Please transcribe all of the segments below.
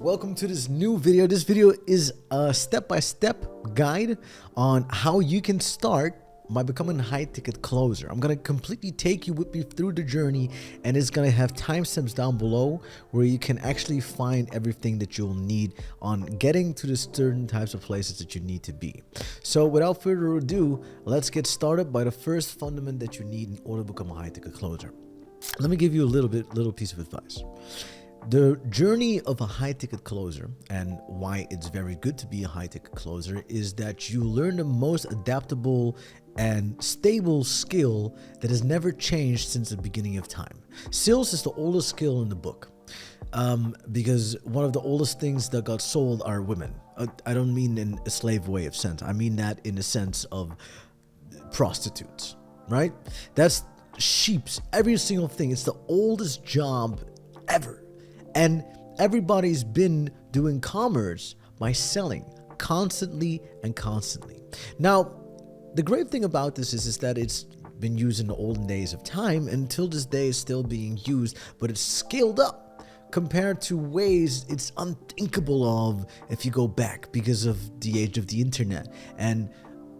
welcome to this new video. This video is a step-by-step guide on how you can start by becoming a high-ticket closer. I'm going to completely take you with me through the journey, and it's going to have timestamps down below where you can actually find everything that you'll need on getting to the certain types of places that you need to be. So without further ado, let's get started by the first fundament that you need in order to become a high-ticket closer. Let me give you a little piece of advice. The journey of a high-ticket closer and why it's very good to be a high-ticket closer is that you learn the most adaptable and stable skill that has never changed since the beginning of time. Sales is the oldest skill in the book because one of the oldest things that got sold are women. I don't mean in a slave way of sense. I mean that in the sense of prostitutes, right? That's sheeps, every single thing. It's the oldest job ever. And everybody's been doing commerce by selling constantly and constantly. Now, the great thing about this is that it's been used in the olden days of time, and until this day is still being used, but it's scaled up compared to ways it's unthinkable of if you go back because of the age of the internet and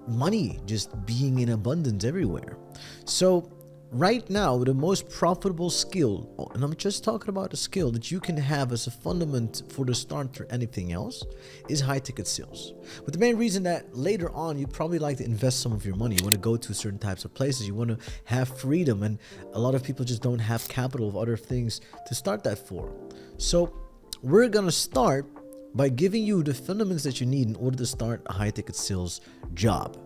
money just being in abundance everywhere. So right now, the most profitable skill, and I'm just talking about a skill that you can have as a fundament for the start for anything else, is high-ticket sales. But the main reason that later on you probably like to invest some of your money, you want to go to certain types of places, you want to have freedom, and a lot of people just don't have capital of other things to start that for. So we're going to start by giving you the fundamentals that you need in order to start a high-ticket sales job.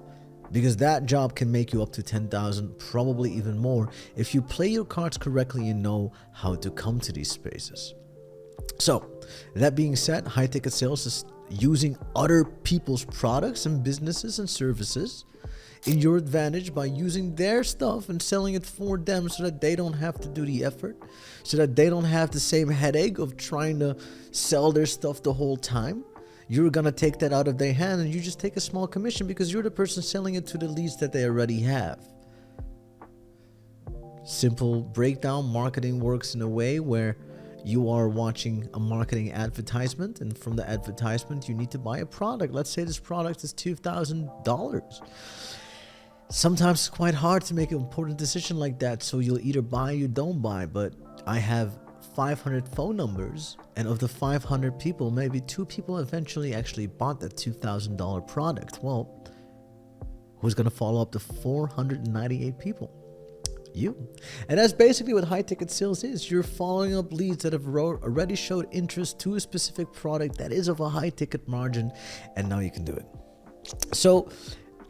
Because that job can make you up to 10,000, probably even more, if you play your cards correctly and know how to come to these spaces. So, that being said, high ticket sales is using other people's products and businesses and services in your advantage by using their stuff and selling it for them so that they don't have to do the effort, so that they don't have the same headache of trying to sell their stuff the whole time. You're going to take that out of their hand and you just take a small commission because you're the person selling it to the leads that they already have. Simple breakdown. Marketing works in a way where you are watching a marketing advertisement, and from the advertisement you need to buy a product. Let's say this product is $2,000. Sometimes it's quite hard to make an important decision like that, so you'll either buy or you don't buy. But I have 500 phone numbers, and of the 500 people, maybe 2 people eventually actually bought that $2,000 product. Well, who's going to follow up the 498 people? You. And that's basically what high ticket sales is. You're following up leads that have already showed interest to a specific product that is of a high ticket margin, and now you can do it. So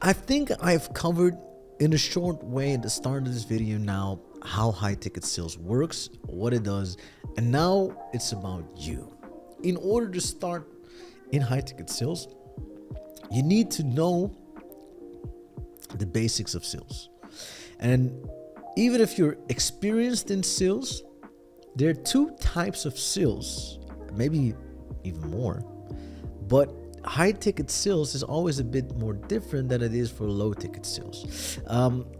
I think I've covered in a short way at the start of this video now how high ticket sales works, what it does, and now it's about you. In order to start in high ticket sales, you need to know the basics of sales. And even if you're experienced in sales, there are 2 types of sales, maybe even more, but high ticket sales is always a bit more different than it is for low ticket sales.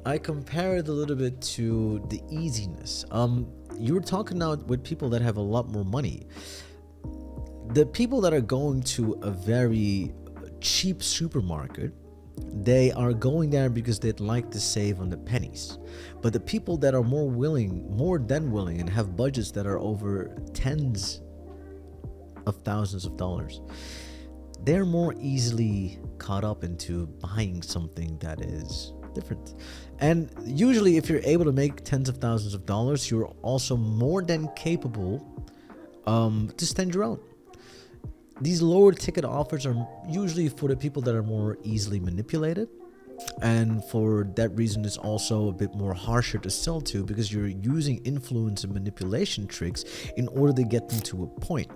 I compare it a little bit to the easiness. You're talking now with people that have a lot more money. The people that are going to a very cheap supermarket, they are going there because they'd like to save on the pennies. But the people that are more than willing, and have budgets that are over tens of thousands of dollars, they're more easily caught up into buying something that is different. And usually if you're able to make tens of thousands of dollars, you're also more than capable to stand your own. These lower ticket offers are usually for the people that are more easily manipulated. And for that reason, it's also a bit more harsher to sell to because you're using influence and manipulation tricks in order to get them to a point.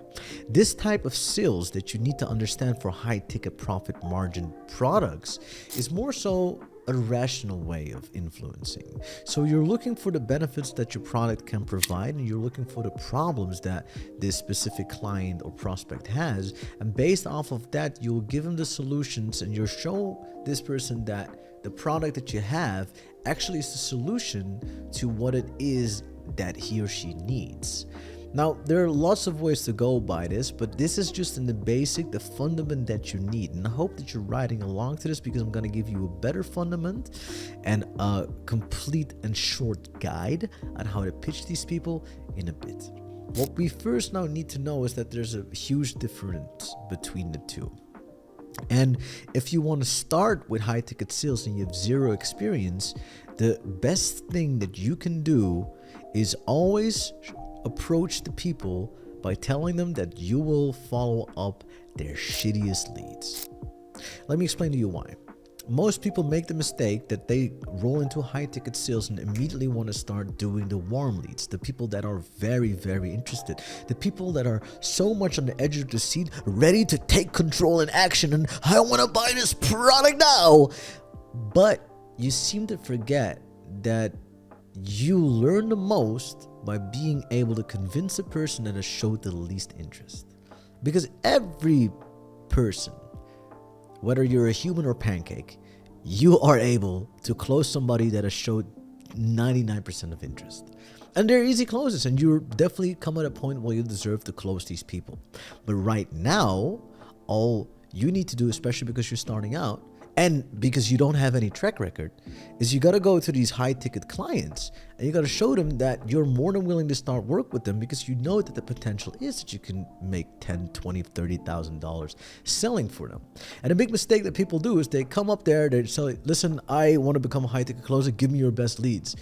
This type of sales that you need to understand for high ticket profit margin products is more so a rational way of influencing. So you're looking for the benefits that your product can provide, and you're looking for the problems that this specific client or prospect has, and based off of that you'll give them the solutions, and you'll show this person that the product that you have actually is the solution to what it is that he or she needs. Now, there are lots of ways to go by this, but this is just in the basic, the fundament that you need. And I hope that you're riding along to this, because I'm going to give you a better fundament and a complete and short guide on how to pitch these people in a bit. What we first now need to know is that there's a huge difference between the two. And if you want to start with high ticket sales and you have zero experience, the best thing that you can do is always approach the people by telling them that you will follow up their shittiest leads. Let me explain to you why. Most people make the mistake that they roll into high ticket sales and immediately want to start doing the warm leads, the people that are very, very interested, the people that are so much on the edge of the seat, ready to take control and action, and I want to buy this product now. But you seem to forget that you learn the most by being able to convince a person that has showed the least interest. Because every person, whether you're a human or pancake, you are able to close somebody that has showed 99% of interest. And they're easy closes, and you're definitely come at a point where you deserve to close these people. But right now, all you need to do, especially because you're starting out, and because you don't have any track record, is you got to go to these high ticket clients and you got to show them that you're more than willing to start work with them, because you know that the potential is that you can make $10, $20, $30,000 selling for them. And a big mistake that people do is they come up there, they say, listen, I want to become a high ticket closer, give me your best leads.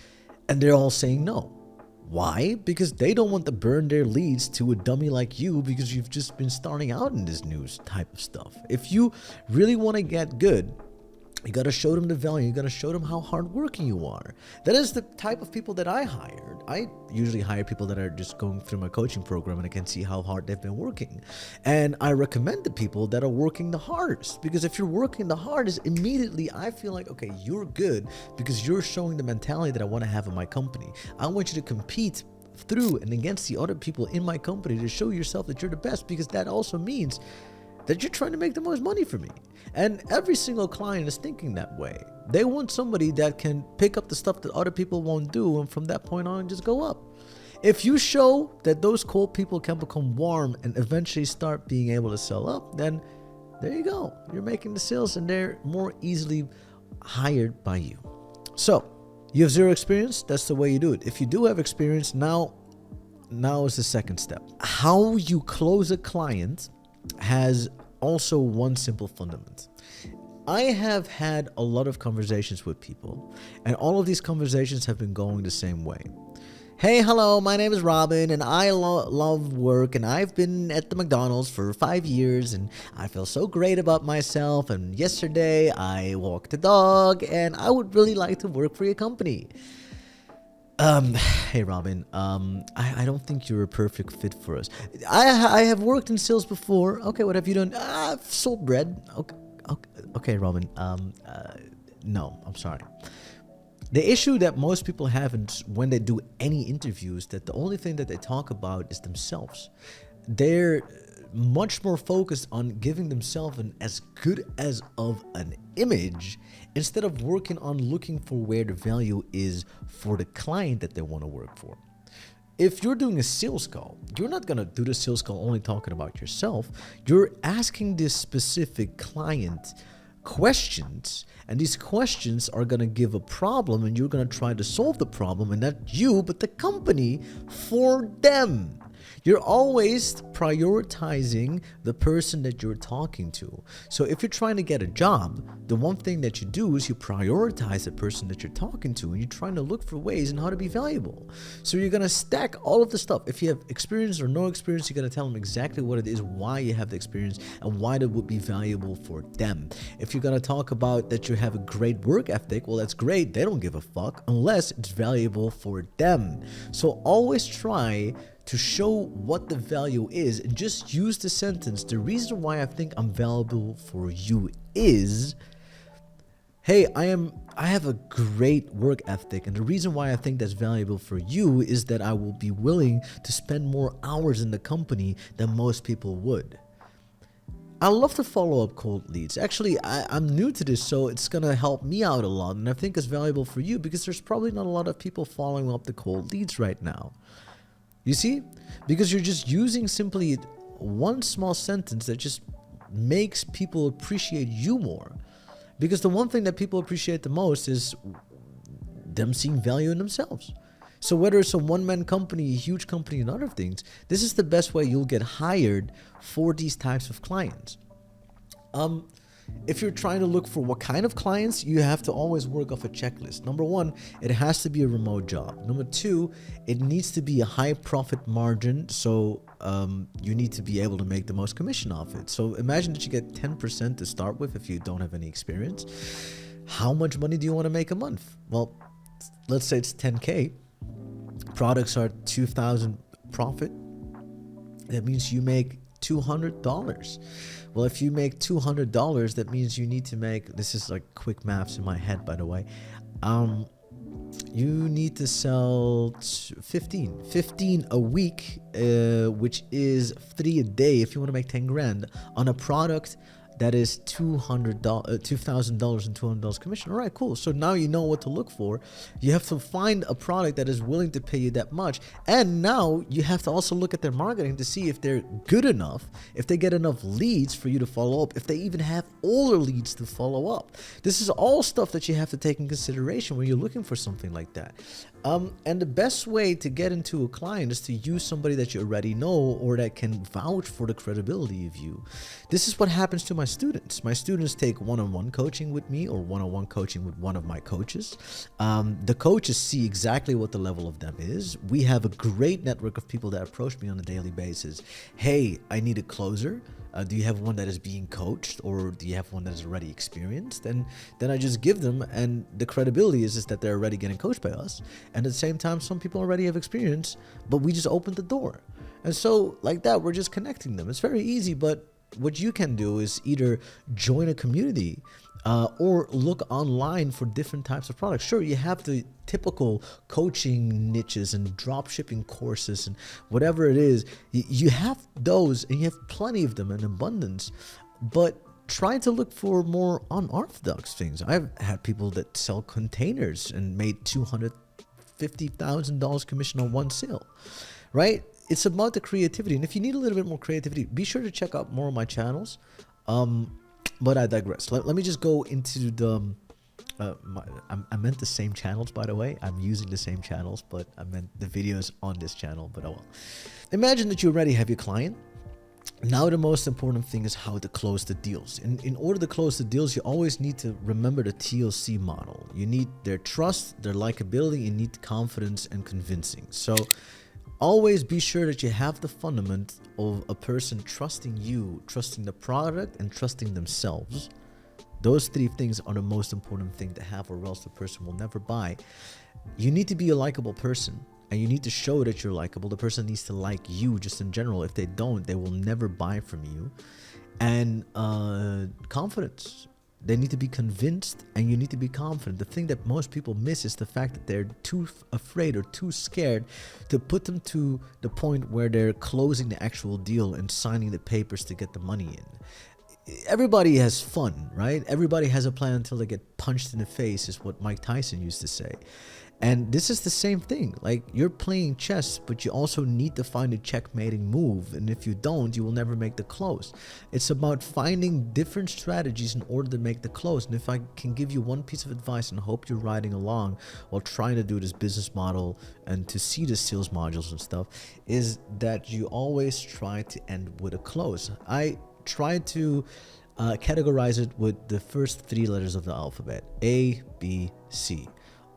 And they're all saying no. Why? Because they don't want to burn their leads to a dummy like you, because you've just been starting out in this new type of stuff. If you really want to get good, you got to show them the value. You got to show them how hardworking you are. That is the type of people that I hired. I usually hire people that are just going through my coaching program and I can see how hard they've been working. And I recommend the people that are working the hardest, because if you're working the hardest, immediately I feel like, okay, you're good because you're showing the mentality that I want to have in my company. I want you to compete through and against the other people in my company to show yourself that you're the best, because that also means that you're trying to make the most money for me. And every single client is thinking that way. They want somebody that can pick up the stuff that other people won't do, and from that point on, just go up. If you show that those cold people can become warm and eventually start being able to sell up, then there you go. You're making the sales and they're more easily hired by you. So, you have zero experience? That's the way you do it. If you do have experience, now is the second step. How you close a client has also one simple fundament. I have had a lot of conversations with people, and all of these conversations have been going the same way. Hey, hello, my name is Robin, and I love work, and I've been at the McDonald's for 5 years, and I feel so great about myself, and yesterday I walked the dog, and I would really like to work for your company. Hey Robin, I don't think you're a perfect fit for us. I have worked in sales before. Okay, what have you done? I've sold bread. Okay, Robin. No, I'm sorry. The issue that most people have when they do any interviews, that the only thing that they talk about is themselves. They're much more focused on giving themselves an as good as of an image, instead of working on looking for where the value is for the client that they want to work for. If you're doing a sales call, you're not going to do the sales call only talking about yourself. You're asking this specific client questions, and these questions are going to give a problem, and you're going to try to solve the problem, and not you, but the company for them. You're always prioritizing the person that you're talking to. So if you're trying to get a job, the one thing that you do is you prioritize the person that you're talking to, and you're trying to look for ways and how to be valuable. So you're going to stack all of the stuff. If you have experience or no experience, you're going to tell them exactly what it is, why you have the experience, and why that would be valuable for them. If you're going to talk about that you have a great work ethic, well, that's great. They don't give a fuck unless it's valuable for them. So always try to show what the value is, and just use the sentence, the reason why I think I'm valuable for you is, hey, I have a great work ethic, and the reason why I think that's valuable for you is that I will be willing to spend more hours in the company than most people would. I love to follow up cold leads. Actually, I'm new to this, so it's going to help me out a lot, and I think it's valuable for you because there's probably not a lot of people following up the cold leads right now. You see? Because you're just using simply one small sentence that just makes people appreciate you more. Because the one thing that people appreciate the most is them seeing value in themselves. So whether it's a one-man company, a huge company, and other things, this is the best way you'll get hired for these types of clients. If you're trying to look for what kind of clients, you have to always work off a checklist. Number one, it has to be a remote job. Number two, it needs to be a high profit margin. So you need to be able to make the most commission off it. So imagine that you get 10% to start with if you don't have any experience. How much money do you want to make a month? Well, let's say it's 10K. Products are 2,000 profit. That means you make $200. Well, if you make $200, that means you need to make, this is like quick maths in my head, by the way. You need to sell 15 a week, which is 3 a day if you want to make 10 grand on a product that is $2,000 and $200 commission. All right, cool. So now you know what to look for. You have to find a product that is willing to pay you that much. And now you have to also look at their marketing to see if they're good enough, if they get enough leads for you to follow up, if they even have all the leads to follow up. This is all stuff that you have to take in consideration when you're looking for something like that. And the best way to get into a client is to use somebody that you already know or that can vouch for the credibility of you. This is what happens to my students. My students take one-on-one coaching with me or one-on-one coaching with one of my coaches. The coaches see exactly what the level of them is. We have a great network of people that approach me on a daily basis. Hey, I need a closer. Do you have one that is being coached, or do you have one that is already experienced? And then I just give them, and the credibility is that they're already getting coached by us. And at the same time, some people already have experience, but we just opened the door. And so like that, we're just connecting them. It's very easy, but what you can do is either join a community or look online for different types of products. Sure, you have the typical coaching niches and drop shipping courses and whatever it is. You have those, and you have plenty of them in abundance, but try to look for more unorthodox things. I've had people that sell containers and made $250,000 commission on one sale, right? It's about the creativity. And if you need a little bit more creativity, be sure to check out more of my channels. But I digress. Let me just go into the, I meant the same channels, by the way. I'm using the same channels, but I meant the videos on this channel, but oh well. Imagine that you already have your client. Now the most important thing is how to close the deals. In order to close the deals, you always need to remember the TLC model. You need their trust, their likability, you need confidence and convincing. So always be sure that you have the fundament of a person trusting you, trusting the product, and trusting themselves. Those three things are the most important thing to have, or else the person will never buy. You need to be a likable person, and you need to show that you're likable. The person needs to like you just in general. If they don't, they will never buy from you. And confidence. They need to be convinced, and you need to be confident. The thing that most people miss is the fact that they're too afraid or too scared to put them to the point where they're closing the actual deal and signing the papers to get the money in. Everybody has fun, right? Everybody has a plan until they get punched in the face, is what Mike Tyson used to say. And this is the same thing. Like, you're playing chess, but you also need to find a checkmating move. And if you don't, you will never make the close. It's about finding different strategies in order to make the close. And if I can give you one piece of advice, and hope you're riding along while trying to do this business model and to see the sales modules and stuff, is that you always try to end with a close. I try to categorize it with the first 3 letters of the alphabet: A, B, C.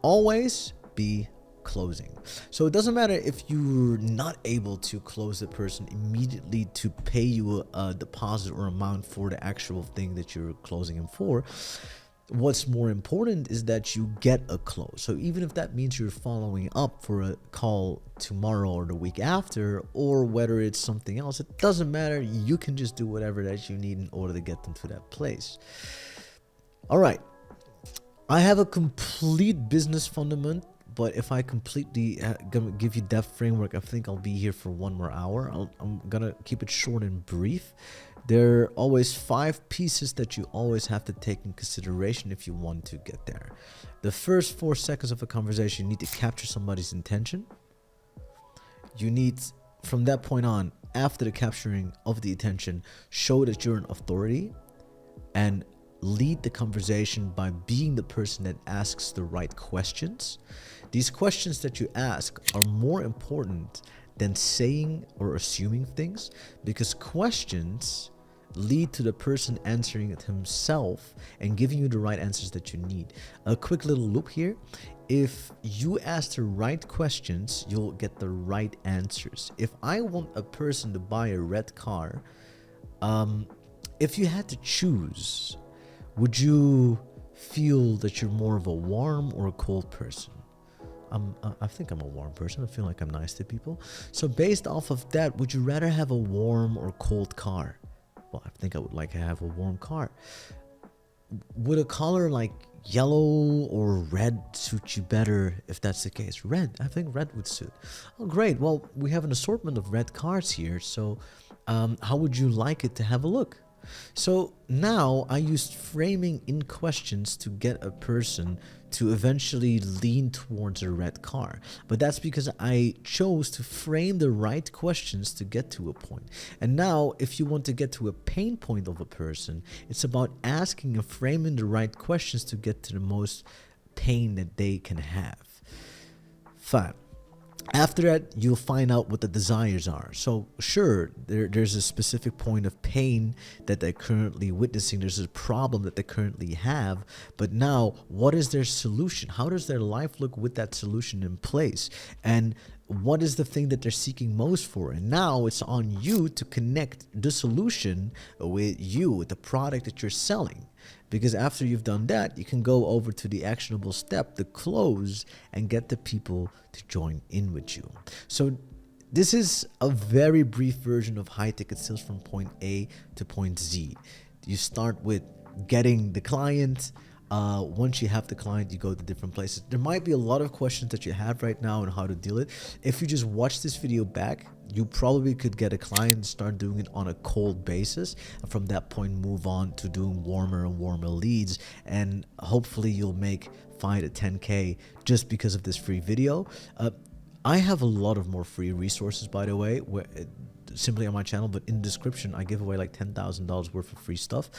Always be closing. So it doesn't matter if you're not able to close the person immediately to pay you a deposit or amount for the actual thing that you're closing him for. What's more important is that you get a close. So even if that means you're following up for a call tomorrow or the week after, or whether it's something else, it doesn't matter. You can just do whatever that you need in order to get them to that place. All right. I have a complete business fundament, but if I completely gonna give you that framework, I think I'll be here for 1 more hour. I'm gonna keep it short and brief. There are always 5 pieces that you always have to take in consideration if you want to get there. The first 4 seconds of a conversation, you need to capture somebody's intention. you need, from that point on, after the capturing of the attention, show that you're an authority and lead the conversation by being the person that asks the right questions. These questions that you ask are more important than saying or assuming things, because questions lead to the person answering it himself and giving you the right answers that you need. A quick little loop here. If you ask the right questions, you'll get the right answers. If I want a person to buy a red car, if you had to choose, would you feel that you're more of a warm or a cold person? I think I'm a warm person. I feel like I'm nice to people. So based off of that, would you rather have a warm or cold car? Well, I think I would like to have a warm car. Would a color like yellow or red suit you better if that's the case? Red. I think red would suit. Oh, great. Well, we have an assortment of red cars here. So how would you like it to have a look? So now I used framing in questions to get a person to eventually lean towards a red car. But that's because I chose to frame the right questions to get to a point. And now if you want to get to a pain point of a person, it's about asking and framing the right questions to get to the most pain that they can have. Fine. After that, you'll find out what the desires are. So sure, there's a specific point of pain that they're currently witnessing. There's a problem that they currently have. But now, what is their solution? How does their life look with that solution in place? And what is the thing that they're seeking most for? And now it's on you to connect the solution with you, with the product that you're selling. Because after you've done that, you can go over to the actionable step, the close, and get the people to join in with you. So this is a very brief version of high ticket sales from point A to point Z. You start with getting the client. Once you have the client, you go to different places. There might be a lot of questions that you have right now on how to deal it. If you just watch this video back, you probably could get a client and start doing it on a cold basis. And from that point, move on to doing warmer and warmer leads. And hopefully you'll make 5 to 10K just because of this free video. I have a lot of more free resources, by the way, simply on my channel, but in the description, I give away like $10,000 worth of free stuff.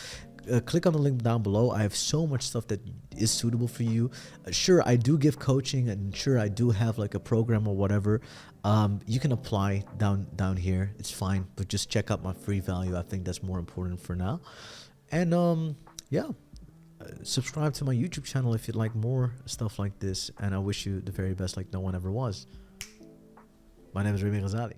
Click on the link down below. I have so much stuff that is suitable for you. Sure, I do give coaching, and sure, I do have like a program or whatever. You can apply down here. It's fine, but just check out my free value. I think that's more important for now. And yeah, subscribe to my YouTube channel if you'd like more stuff like this. And I wish you the very best, like no one ever was. My name is Remy Ghazali.